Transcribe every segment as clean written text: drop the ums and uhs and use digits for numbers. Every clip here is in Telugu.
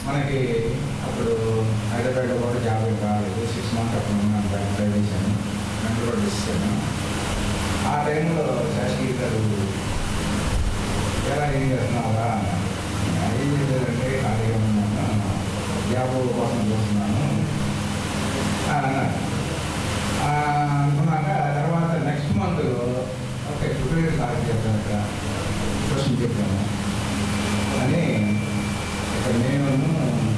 మనకి అప్పుడు హైదరాబాద్ కూడా జాబ్ కాలేదు. 6 months అప్పుడు ఉన్నాను, ట్రై చేశాను, నేను కూడా చేశాను. ఆ టైంలో శాస్త్రి గారు ఎలా ఏం చేస్తున్నారా, ఏం చేశారంటే ఖాళీగా ఉన్నాను, జాబ్ కోసం చూస్తున్నాను అన్నారు. అనుకున్నాక తర్వాత నెక్స్ట్ మంత్ ఓకే ఫిబ్రవరి తారీఖు చెప్పాను, ఇక్కడ క్వశ్చన్ చెప్పాను అని ఇక్కడ నేను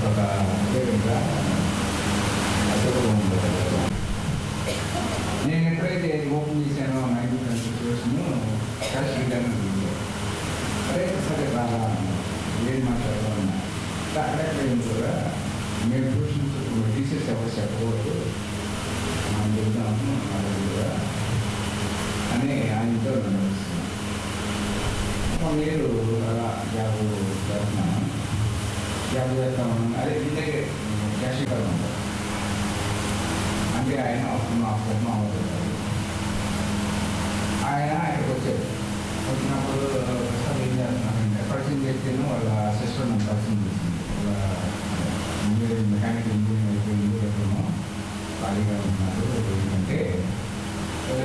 ఒక ఇంకా అసలు నేను ఎప్పుడైతే ఓపెన్ చేశానో 90% సిచ్యువేషన్ క్యాష్ రిటర్న్ అదే సరే బాగా ఏం మాట్లాడాలన్నా అక్కడ కూడా మేము ట్యూషన్స్ టీచర్స్ ఎవరు చెప్పకూడదు మనం చెప్తాము కూడా అని ఆయనతో నడుస్తున్నాను. మీరు అలా జాబ్ చేస్తున్నాను, జాబ్ చేస్తాము. అదే ఇంటే క్యాష్ రిటర్న్ ఉంటారు అంటే ఆయన మా అవుతుంది. ఆయన ఇక్కడికి వచ్చారు, వచ్చినప్పుడు సార్ ఏం చేస్తున్నానంటే పరిచయం చేస్తేనే వాళ్ళ సిస్టర్ నన్ను పరిచయం చేసింది. వాళ్ళ ఇంజనీరింగ్ మెకానికల్ ఇంజనీరింగ్ అయిపోయింది, ఎక్కడో ఖాళీగా ఉన్నారు. ఏంటంటే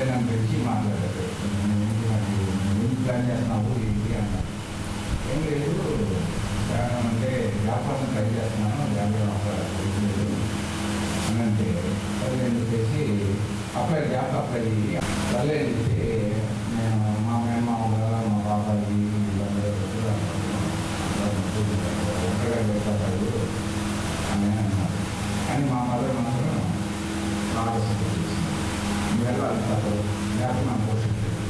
నన్ను పిలిచి మాట్లాడారు, ఏంటి నాకు ఏం ప్లాన్ చేస్తున్నావు ఏంటి అన్నారు. ఏం లేదు అంటే జాబ్ కోసం ట్రై చేస్తున్నాను, జాబ్ లేదు అని అంటే వాళ్ళు ఏం చెప్పేసి జాబ్ అప్లై వాళ్ళు ఏం చెప్పి నేను మా మేనమామ మా బాబాయి ఒక్కగా పెడతాడు అని అన్నారు. కానీ మా మదర్ మాత్రం బాగా సపోర్ట్ చేసింది, మీరు అది తప్పదు లేకపోతే మనం పోషించలేదు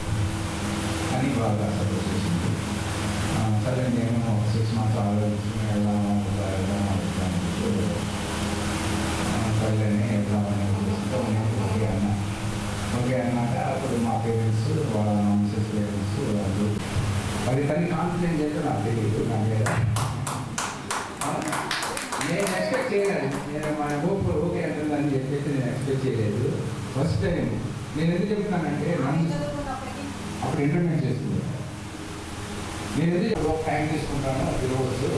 అని బాగా సపోర్ట్ చేసింది. సరే నేను 6 months ఆలోచించి వెళ్దామని సరేని వెళ్దామని ఓకే అన్నా. ఓకే అన్నాక అప్పుడు మా పేరెంట్స్ వాళ్ళ మిసెస్ పేరెంట్స్ వాళ్ళు అది తల్లి కాన్ఫిడెన్స్ అయితే నాకు తెలియదు, నాకు లేదా నేను ఎక్స్పెక్ట్ చేయలేదు. నేను మన ఓకే అంటుందని చెప్పేసి నేను ఎక్స్పెక్ట్ చేయలేదు. ఫస్ట్ టైం నేను ఎందుకు చెప్తానంటే నన్ను అప్పుడు ఇంటర్వ్యూ చేస్తుంది, నేను ఎందుకు ఒక టైం తీసుకుంటాను ఈరోజు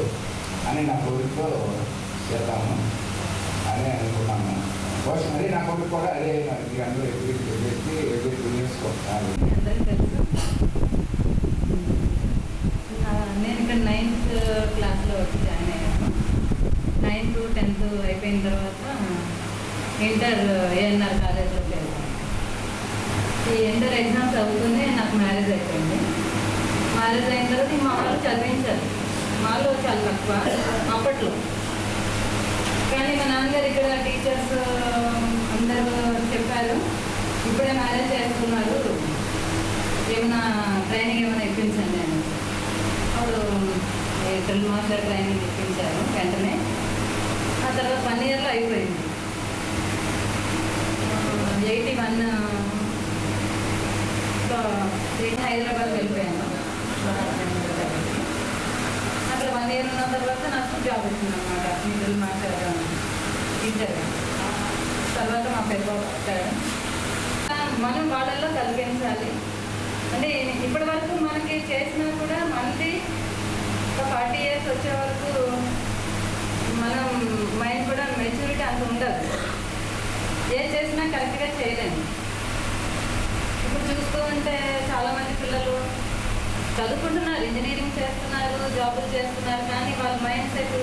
అని నా కోరికతో చేద్దాము అని అనుకున్నాను. ఫస్ట్ మరి నా కొడుకు కూడా అదే మనకి అందరూ ఎవ్రీ 2 years వస్తారు. నేను ఇక్కడ 9th క్లాస్లో వచ్చి జాయిన్ అయ్యాను. 9th to 10th అయిపోయిన తర్వాత ఇంటర్ ఏఎన్ఆర్ కాలేజ్లో వెళ్ళాను. ఈ ఇంటర్ ఎగ్జామ్స్ అవుతూనే నాకు మ్యారేజ్ అయిపోయింది. మ్యారేజ్ అయిన తర్వాత మా వాళ్ళు చదివించారు, మాలో చాలా తక్కువ అప్పట్లో. కానీ మా నాన్నగారు ఇక్కడ టీచర్స్ అందరూ చెప్పారు, ఇప్పుడే మ్యారేజ్ చేస్తున్నారు, ఏమైనా ట్రైనింగ్ ఏమైనా ఇప్పించండి అని. అప్పుడు డ్రిల్ మాస్టర్ ట్రైనింగ్ ఇప్పించారు వెంటనే. ఆ తర్వాత 1 yearలో అయిపోయింది. 81 హైదరాబాద్ వెళ్ళిపోయాను. అక్కడ 1 year ఉన్న తర్వాత నాకు జాబ్ వచ్చింది అన్నమాట, డ్రిల్ మాస్టర్ టీచర్గా. తర్వాత మా పెద్ద వచ్చాడు. మనం వాళ్ళల్లో కలిగించాలి అంటే ఇప్పటి వరకు మనకి చేసినా కూడా మనకి ఒక 40 years వచ్చే వరకు మనం మైండ్ కూడా మెచ్యూరిటీ అంత ఉండదు, ఏం చేసినా కరెక్ట్గా చేయలేము. ఇప్పుడు చూస్తూ ఉంటే చాలామంది పిల్లలు చదువుకుంటున్నారు, ఇంజనీరింగ్ చేస్తున్నారు, జాబులు చేస్తున్నారు, కానీ వాళ్ళ మైండ్ సెట్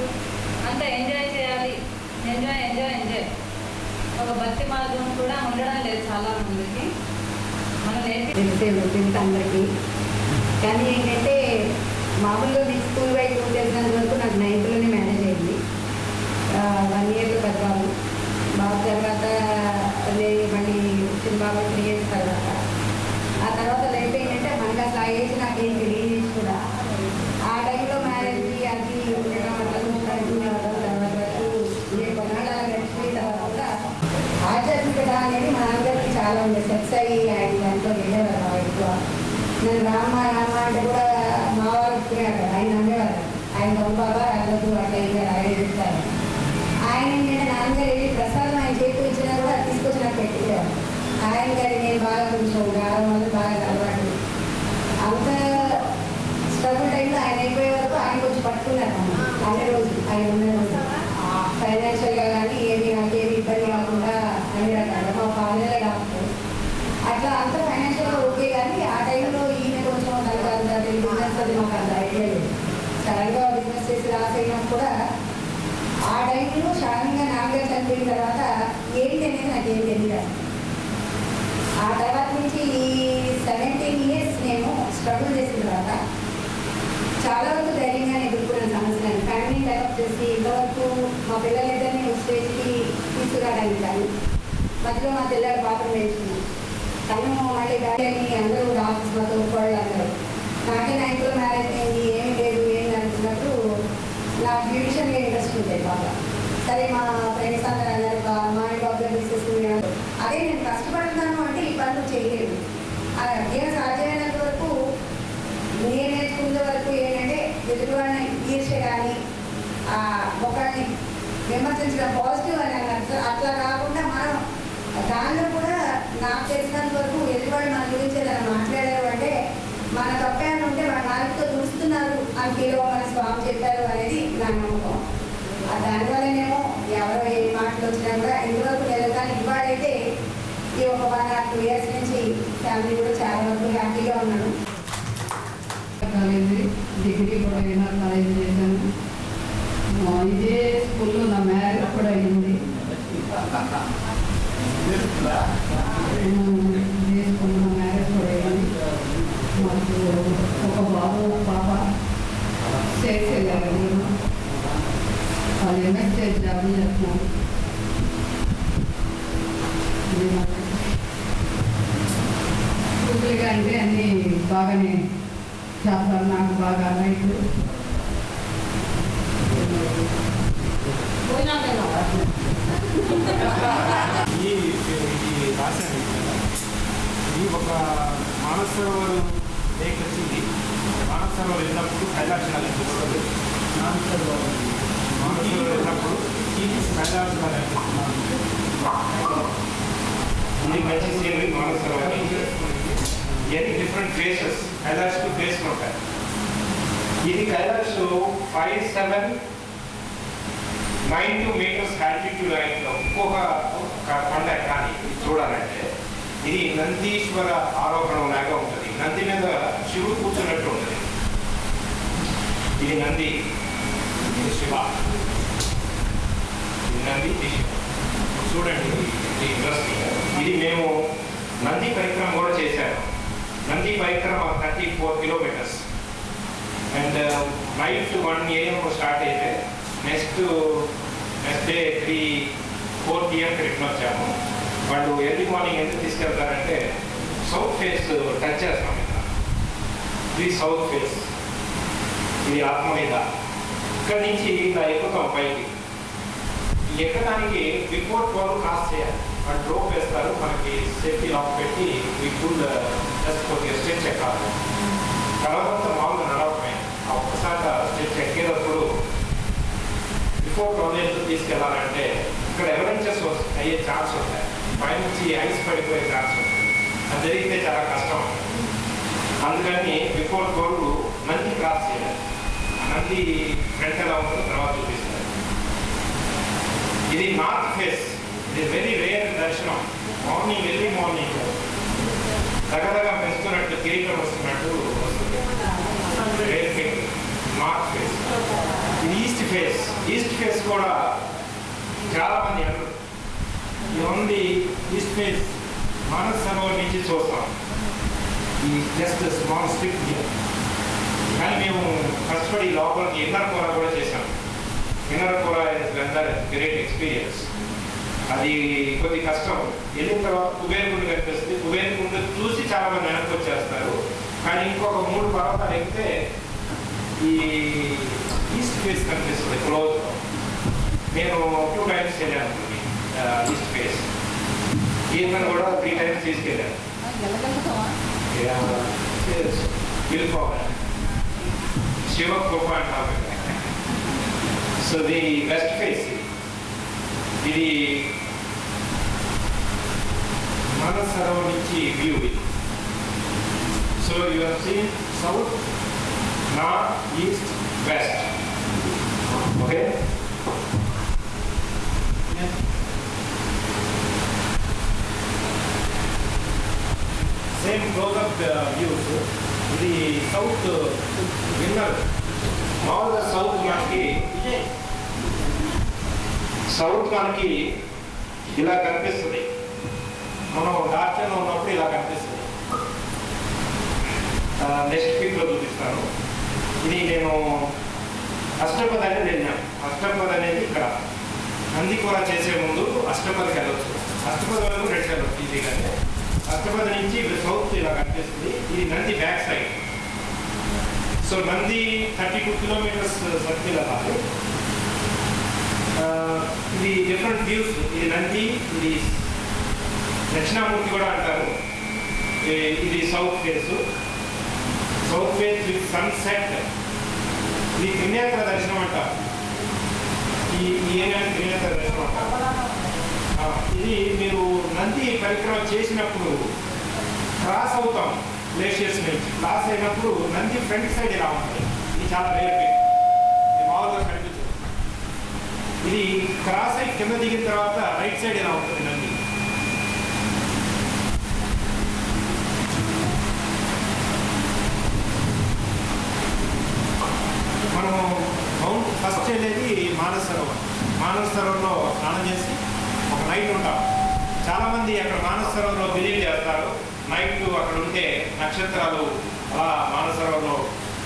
అంతా ఎంజాయ్ చేయాలి, ఎంజాయ్ ఎంజాయ్ ఎంజాయ్ ఒక భక్తి మార్గం కూడా ఉండడం లేదు చాలా మందికి. మనం నేర్పించే అందరికీ. కానీ ఏంటంటే మామూలుగా మీ స్కూల్ వైపు చేసినంత వరకు నాకు 9thలోనే మ్యారేజ్ అయింది. 1 yearలో పెద్దవాళ్ళు బాబు తర్వాత మళ్ళీ చిన్న బాబు 3 years తర్వాత. ఆ తర్వాత లైఫ్ ఏంటంటే మనకు అసలు ఆ ఏజ్ నాకేం తెలియదు కూడా. ఆ టైంలో మ్యారేజ్ అది ఉండడం వల్ల తర్వాత ఏ కొన్నాళ్ళు అలా గడిచిపోయిన తర్వాత ఆధ్యాత్మికత అనేది మా అందరికీ చాలా ఉంది. సెక్స్ అయ్యి ఆయన దాంట్లో వెళ్ళేవారు ఎక్కువ. నేను రామ అంటే కూడా మా వారు ఒప్పుకునేవారు కదా, ఆయన నమ్మేవారు. ఆయన బాబా వెళ్ళదు అట్లా ఇంకా ఆయన చెప్తారు. ఆయన ఏంటంటే నాన్నగారు ప్రసాదం ఆయన చేతికి ఇచ్చినా కూడా తీసుకొచ్చి నాకు పెట్టేవారు. ఆయన గారి నేను బాగా కొంచెం గారం వల్ల బాగా అలవాటు. అంత స్ట్రగుల్ టైంలో ఆయన అయిపోయే వరకు ఆయన కొంచెం పట్టుకున్నారు అన్ని రోజు ఆయన ఉన్న రోజు. తర్వాత ఏంటి అనేది నాకేం తెలియదు. ఆ తర్వాత నుంచి ఈ 17 years నేను స్ట్రగుల్ చేసిన తర్వాత చాలా వరకు ధైర్యంగా ఎదుర్కొన్న సమస్యలను ఫ్యామిలీ డెవలప్ చేసి ఇంతవరకు మా పిల్లలిద్దరినీ ఒక స్టేజ్కి తీసుకురావడానికి కానీ మధ్యలో మా పిల్లలు పాత్ర వేసుకున్నాను. తను మళ్ళీ గాయని అందరూ డాక్టర్స్ మా తోడుకోళ్ళు అందరూ నాకే 9th మ్యారేజ్ అయింది, ఏమి లేదు ఏంటి అనుకున్నప్పుడు నాకు బ్యూటిషియన్గా ఇంట్రెస్ట్ ఉంటాయి బాగా. సరే మా ఫ్రెండ్స్ అందరూ అన్నారు మా బాబు తీసేసుకున్నాను. అదే నేను కష్టపడుతున్నాను అంటే ఈ పనులు చేయలేదు. నేను సాధ్యమైనంత వరకు నేను నేర్చుకున్న వరకు ఏంటంటే ఎదుటివాడిని ఈర్ష కానీ ఒకరిని విమర్శించడం పాజిటివ్ అని అన్నారు. అట్లా కాకుండా మనం దానిలో కూడా నాకు తెలిసినంత వరకు ఎదుటివాడు మన గురించి ఏదైనా మాట్లాడారు అంటే మన తప్పేమైనా ఉంటే వాళ్ళ నాలుగుతో చూస్తున్నారు అని ఫీల్ అవ్వమని స్వామి చెప్పారు అనేది నా నమ్మకం. దానివల్లనేమో ఎవరో ఏ మాటలు వచ్చినా కూడా ఇంతవరకు లేదు. కానీ ఇవాళైతే ఈ ఒక 1 or 2 years నుంచి ఫ్యామిలీ కూడా చాలా వరకు హ్యాపీగా ఉన్నాను. కాలేజీ డిగ్రీ కూడా ఎన్ఆర్ కాలేజీ చేశాను. ఇదే స్కూల్లో నా మ్యారేజ్ కూడా అయింది. ఇదే స్కూల్లో నా మ్యారేజ్ కూడా అయింది. మాకు ఒక బాబు ఒక పాప చేసేదారు. వాళ్ళు ఎంఎస్సీ జాబ్ చేస్తున్నారు. సింపుల్గా అంటే అన్నీ బాగానే చేస్తారు. నాకు బాగా రైట్లు ఈ రాశాను కదా, ఇది ఒక మానస సరోవర్ లేక్ వచ్చింది. మానస సరోవర్ వెళ్ళినప్పుడు కైలాసాలు అనిపిస్తుంది. మానస సరోవర్ వెళ్ళినప్పుడు ఈ కైలాసాలు అనిపిస్తున్నాను. ఇది మంచి సీనరీ. మానస సరోవర్ ఎన్ని డిఫరెంట్ ఫేసెస్ కైలాష్కి ఫేస్లు ఉంటాయి. ఇది కైలాష్ 5,792 meters ఆల్టిట్యూడ్ లైన్లో ఇంకొక కొండ కానీ చూడాలంటే ఇది నందీశ్వర ఆరోహణం లాగా ఉంటుంది. నంది మీద శివుడు కూర్చున్నట్టు ఉంటుంది. ఇది నంది, ఇది శివ. ఇది నంది, ఇది శివ. చూడండి, ఇది ఇంట్రెస్టింగ్. ఇది మేము నంది పరిక్రమ కూడా చేశాను. నంది పరిక్రమ 34 kilometers. And night 1 AM start అయితే నెక్స్ట్ డే 4 PM రిటర్న్ వచ్చాము. వాళ్ళు ఎర్లీ మార్నింగ్ ఎందుకు తీసుకెళ్తారంటే సౌత్ ఫేస్ టచ్ చేస్తాం. ఇది సౌత్ ఫేస్, ఇది ఆత్మ మీద. ఇక్కడి నుంచి ఇలా ఎక్కుతాం పైకి. ఎక్కడానికి బిఫోర్ 12 క్రాస్ చేయాలి. వాళ్ళు డ్రోప్ వేస్తారు, మనకి సేఫ్టీ లాక్ పెట్టి జస్ట్ కొద్దిగా స్టెచ్ ఎక్కాలి. తర్వాత మామూలుగా నడవటమే. ఆ ఒక్కసారి స్టెచ్ ఎక్కేటప్పుడు బిఫోర్ 12 తీసుకెళ్లాలంటే ఇక్కడ ఎవరెన్సెస్ అయ్యే ఛాన్స్ ఉంటాయి. పైనుంచి ఐస్ పడిపోయే ఛాన్స్ ఉంటుంది. అది జరిగితే చాలా కష్టం. అందుకని బిఫోర్ 12 నంది క్రాస్ చేయాలి. నంది ఫ్రంట్ ఎలా ఉంటుందో తర్వాత చూపిస్తారు. ఇది నార్త్ ఫేస్. ఇది వెరీ రేర్ దర్శనం. మార్నింగ్ ఎర్లీ మార్నింగ్ దగ్గరగా పెంచుతున్నట్టు కిరీటం వస్తున్నట్టు వస్తుంది. North face. ఇది ఈస్ట్ ఫేస్. ఈస్ట్ ఫేస్ కూడా చాలా మంది అంటారు. ఇది ఓన్లీ ఈస్ట్ ఫేస్ మానస సరోవర్ నుంచి చూస్తాం. ఈ జస్ట్ స్మాల్ స్ట్రిప్ హియర్. కానీ మేము కష్టపడి లోపలికి ఇన్నర్ కోర కూడా చేసాం. ఇన్నర్ కోర ఇస్ వెదర్ గ్రేట్ ఎక్స్పీరియన్స్. అది కొద్ది కష్టం. వెళ్ళిన తర్వాత కుబేరకుండ కనిపిస్తుంది. కుబేరకుండ చూసి చాలా మంది వెనక్కి వచ్చేస్తారు. కానీ ఇంకొక 3 పర్వతాలు ఎక్కితే ఈ ఈస్ట్ ఫేస్ కనిపిస్తుంది క్లోజ్. నేను 2 times వెళ్ళాను ఈస్ట్ ఫేస్. ఈయన కూడా 3 times తీసుకెళ్ళాను. వెళ్ళిపోవాలి. శివ కృప అంటారు. So the west face. ఇది మానస సరోవర్ నుంచి view. So you have seen south, north, east, west. Okay, same closeup views. ఇది సౌత్ విన్నర్. మామూలుగా సౌత్ మనకి ఇలా కనిపిస్తుంది. మనం డార్చన్లో ఉన్నప్పుడు ఇలా కనిపిస్తుంది. నెక్స్ట్ పిక్లో చూపిస్తాను. ఇది నేను అష్టపది అనేది వెళ్ళాను. అష్టపది అనేది ఇక్కడ నందికూర చేసే ముందు అష్టపదికి వెళ్ళొచ్చు. అష్టపది వరకు రెడ్ వెళ్ళొచ్చు ఈజీగానే. అష్టపది నుంచి సౌత్ ఇలా కనిపిస్తుంది. ఇది Nandi back side. So Nandi 32 kilometres circle అవ్వాలి. ఇది డిఫరెంట్ వ్యూస్. ఇది నంది, ఇది దక్షిణామూర్తి కూడా అంటారు. ఇది south face. South face with sunset. ఇది త్రినేత్ర దర్శనం అంటారు. ఈ ఏరియాని త్రినేత్ర దర్శనం అంటారు. ఇది మీరు నంది పరిక్రమ చేసినప్పుడు క్రాస్ అవుతాం. గ్లేషియర్స్ నుంచి క్రాస్ అయినప్పుడు నంది ఫ్రంట్ సైడ్ ఇలా ఉంటుంది. ఇది చాలా రేర్ పిక్. ఇది మామూలుగా కనిపించదు. ఇది క్రాస్ అయి కింద దిగిన తర్వాత రైట్ సైడ్ ఇలా ఉంటుంది నంది. మనం మౌంట్ ఫస్ట్ వెళ్ళేది మానస సరోవర్. మానస సరోవర్లో స్నానం చేసి ఒక నైట్ ఉంటాం. చాలామంది అక్కడ మానస సరోవర్లో బిలీవ్ చేస్తారు. నైట్ అక్కడ ఉంటే నక్షత్రాలు అలా మానస సరోవర్లో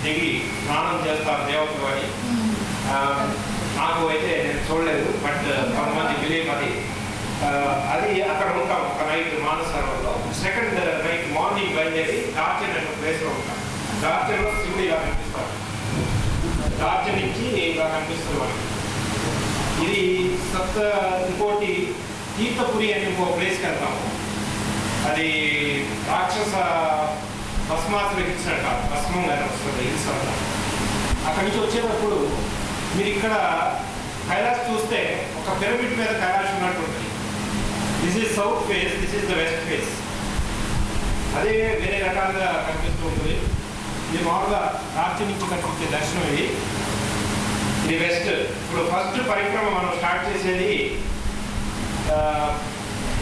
దిగి స్నానం చేస్తారు దేవతలు అని. నాకు అయితే నేను చూడలేదు, బట్ కొంతమంది బిలీవ్ అది. అది అక్కడ ఉంటాం ఒక నైట్ మానస సరోవర్లో. సెకండ్ నైట్ మార్నింగ్ బయలుదేరి డార్చన్ అనే ప్లేస్లో ఉంటాం. డార్చన్లో శివుడు ఇలా కనిపిస్తారు. డార్చన్ నుంచి ఇలా కనిపిస్తుంది మనకి. ఇది ఇంకోటి తీర్థపురి అని ఇంకో ప్లేస్కి వెళ్తాము. అది రాక్షస భస్మాసుల హిల్స్ అంట. భస్మం కానీ వస్తుంది హిల్స్ అంట. అక్కడి నుంచి వచ్చేటప్పుడు మీరు ఇక్కడ కైలాస్ చూస్తే ఒక పిరమిడ్ మీద కైలాస్ ఉన్నట్టు ఉంటుంది. This is south face, this is the west face. అదే వేరే రకాలుగా కనిపిస్తూ ఉంటుంది. ఇది మామూలుగా రాజ్యం నుంచి కనిపించే దర్శనం. ఇది వెస్ట్. ఇప్పుడు ఫస్ట్ పరిక్రమ మనం స్టార్ట్ చేసేది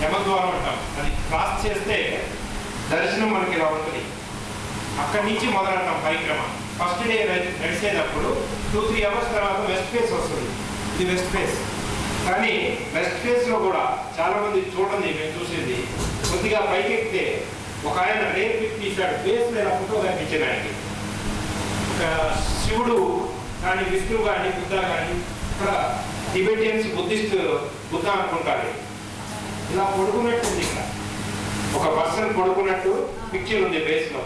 యమద్వారం అంటాం. అది క్రాస్ చేస్తే దర్శనం మనకి ఇలా ఉంటుంది. అక్కడి నుంచి మొదలెడతాం పరిక్రమ. ఫస్ట్ డే నడిచేటప్పుడు 2-3 అవర్స్ తర్వాత వెస్ట్ ఫేస్ వస్తుంది. ఇది వెస్ట్ ఫేస్. కానీ వెస్ట్ ఫేస్లో కూడా చాలామంది చూడండి, మేము చూసింది కొద్దిగా పైకెక్కితే ఒక ఆయన రేర్ పిక్ తీశాడు. ఫేస్లో ఇలా ఫోటో కనిపించింది ఆయనకి. ఒక శివుడు కానీ విష్ణువు కానీ బుద్ధ కానీ, ఇక్కడ టిబెటియన్స్ బుద్ధ అనుకుంటారు. ఇలా పడుకున్నట్టు ఉంది. ఇక్కడ ఒక పర్సన్ పడుకున్నట్టు పిక్చర్ ఉంది బేస్లో.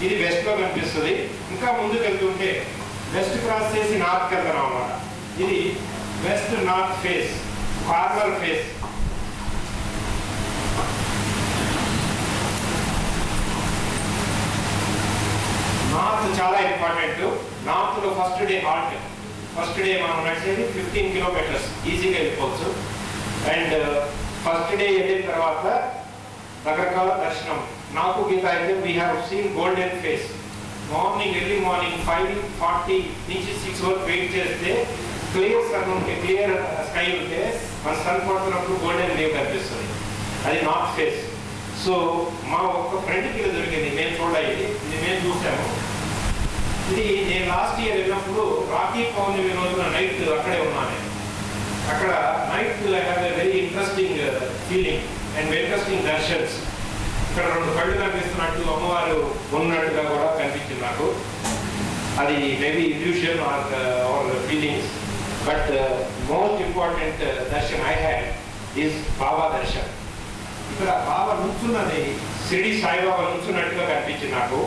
ఇది వెస్ట్లో కనిపిస్తుంది. ఇంకా ముందుకు వెళ్తుంటే వెస్ట్ క్రాస్ చేసి నార్త్కి వెళ్తాం అన్నమాట. ఇది west north face, corner face. North చాలా ఇంపార్టెంట్. నార్త్లో first day halt. First day మనం నడిచేది 15 కిలోమీటర్స్ ఈజీగా వెళ్ళిపోవచ్చు. అండ్ ఫస్ట్ డే వెళ్ళిన తర్వాత రకరకాల దర్శనం. నాకు గీత అయితే we have seen golden face. Morning early morning 5:40 నుంచి 6 వరకు వెయిట్ చేస్తే క్లియర్ సన్ ఉంటే, క్లియర్ స్కై ఉంటే మన సన్ పడుతున్నప్పుడు గోల్డెన్ వేవ్ కనిపిస్తుంది. అది నార్త్ ఫేస్. సో మా ఒక్క ఫ్రెండ్కి ఇది దొరికింది. మేము చూడాలి, ఇది మేము చూసాము. ఇది నేను లాస్ట్ ఇయర్ వెళ్ళినప్పుడు రాఖీ పౌర్ణమి రోజున నైట్ అక్కడే ఉన్నాను. అక్కడ night I have a very interesting feeling and interesting darshans. ఇక్కడ 2 కళ్ళు కనిపిస్తున్నట్టు, అమ్మవారు ఉన్నట్టుగా కూడా కనిపించింది నాకు. అది maybe illusion or feelings. But most important darshan I had is Baba darshan. ఇక్కడ బాబా నుంచున్నది షిరిడి సాయిబాబా నుంచున్నట్టుగా కనిపించింది నాకు.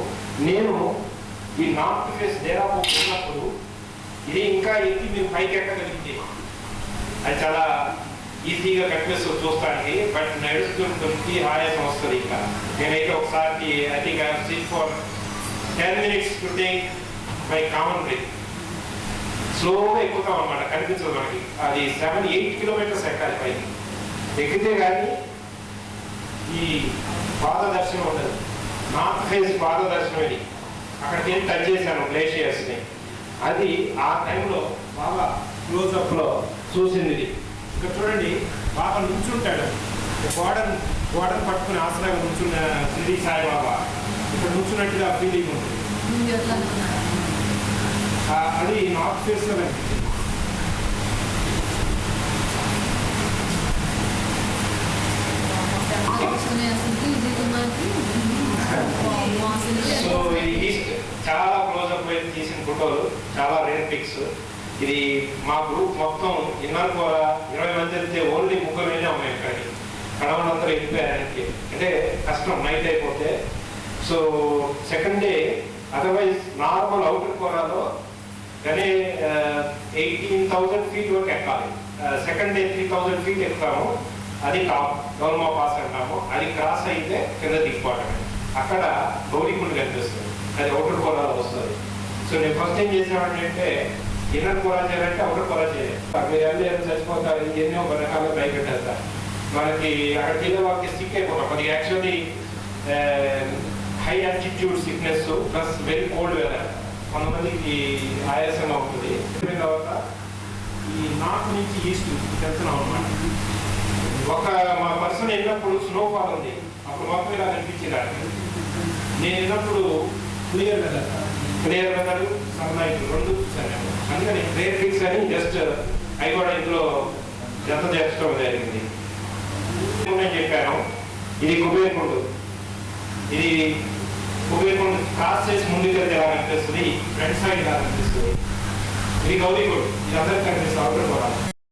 నేను ఈ నార్త్ ఫేస్ డేరాపో ఉన్నప్పుడు ఇది ఇంకా ఎక్కి మీరు పైకి ఎక్కగలిగితే అది చాలా ఈజీగా కనిపిస్తుంది చూస్తానికి. బట్ నడుస్తుంటే ఆయాసం వస్తుంది. ఇంకా నేనైతే ఒకసారి I think I have seen for 10 minutes to take my common break. స్లోగా ఎక్కుతాం అనమాట, కనిపించదు మనకి. అది 7-8 కిలోమీటర్స్ ఎక్కాలి పైకి. ఎక్కితే కానీ ఈ పాద దర్శనం ఉండదు. నార్త్ ఫేస్ పాద దర్శనం ఇది. అక్కడికి వెళ్ళి టచ్ చేశాను గ్లేషియర్స్ని. అది ఆ టైంలో బాగా క్లోజ్అప్లో చూసింది ఇది. ఇక్కడ చూడండి, బాగా నుంచుంటాడు. గోడను పట్టుకుని ఆసరాగా నుంచున్న షిరిడి సాయిబాబా ఇక్కడ నుంచున్నట్టుగా ఫీలింగ్ ఉంటుంది. అది నార్త్ ఫేస్లో కనిపించింది. ఉన్నాయి అసలు విజయ్ కుమార్కి సో ఇది ఈస్ట్ చాలా క్లోజ్అప్ వైపు తీసిన ఫోటోలు, చాలా రేర్ పిక్స్. ఇది మా గ్రూప్ మొత్తం ఇన్నర్ కూడా 20 మంది వెళ్తే ఓన్లీ 3 వెళ్ళే అమ్మాయి ఇక్కడికి. కడవలంతా వెళ్ళిపోయానికి అంటే కష్టం నైట్ అయిపోతే. So second day otherwise normal outer కోరాలో కానీ 18,000 feet వరకు ఎక్కాలి. సెకండ్ డే 3,000 feet ఎక్కుతాము, అది టాప్ గౌరమ పాస్ అంటాము. అది క్రాస్ అయితే కింద దిగిపోవటమే. అక్కడ గౌరీకుండ కనిపిస్తుంది, అది అవుటర్ కోరాలో వస్తుంది. సో నేను ఫస్ట్ ఏం చేసేవాడిని అంటే ఇన్నర్ కోరా చేయాలంటే అవుటర్ కోరా చేయాలి. మీరు వెళ్ళి చచ్చిపోతారు, ఎన్నో రకాల భయపెట్టేస్తారు. మనకి అక్కడికి వెళ్ళే వాళ్ళకి స్టిక్ అయిపోతాం. అది actually high altitude sickness plus very cold weather, కొంతమందికి ఆయాసంగా ఉంటుంది. తర్వాత ఈ నార్త్ నుంచి ఈస్ట్ వెళ్తున్నాం అన్నమాట. మా పర్సన్ వెళ్ళినప్పుడు స్నోఫాల్ ఉంది, అప్పుడు మొత్తం ఇలా కనిపించేదాన్ని. నేను వెళ్ళినప్పుడు క్లియర్ వెదర్ సన్లైట్ 2 చూసాను. అందుకని రేర్ ఫిక్స్ అని జస్ట్ అవి కూడా ఇందులో జత చేర్చడం జరిగింది. నేను చెప్పాను ఇది కుబేర్కుండు, ఇది కుబేర్కుండు క్రాస్ చేసి ముందుకు వెళ్తే ఎలా కనిపిస్తుంది, ఫ్రంట్ సైడ్ ఎలా కనిపిస్తుంది. ఇది గౌరీకుండు, ఇది అందరికీ కనిపిస్తుంది అవుటర్ కూడా.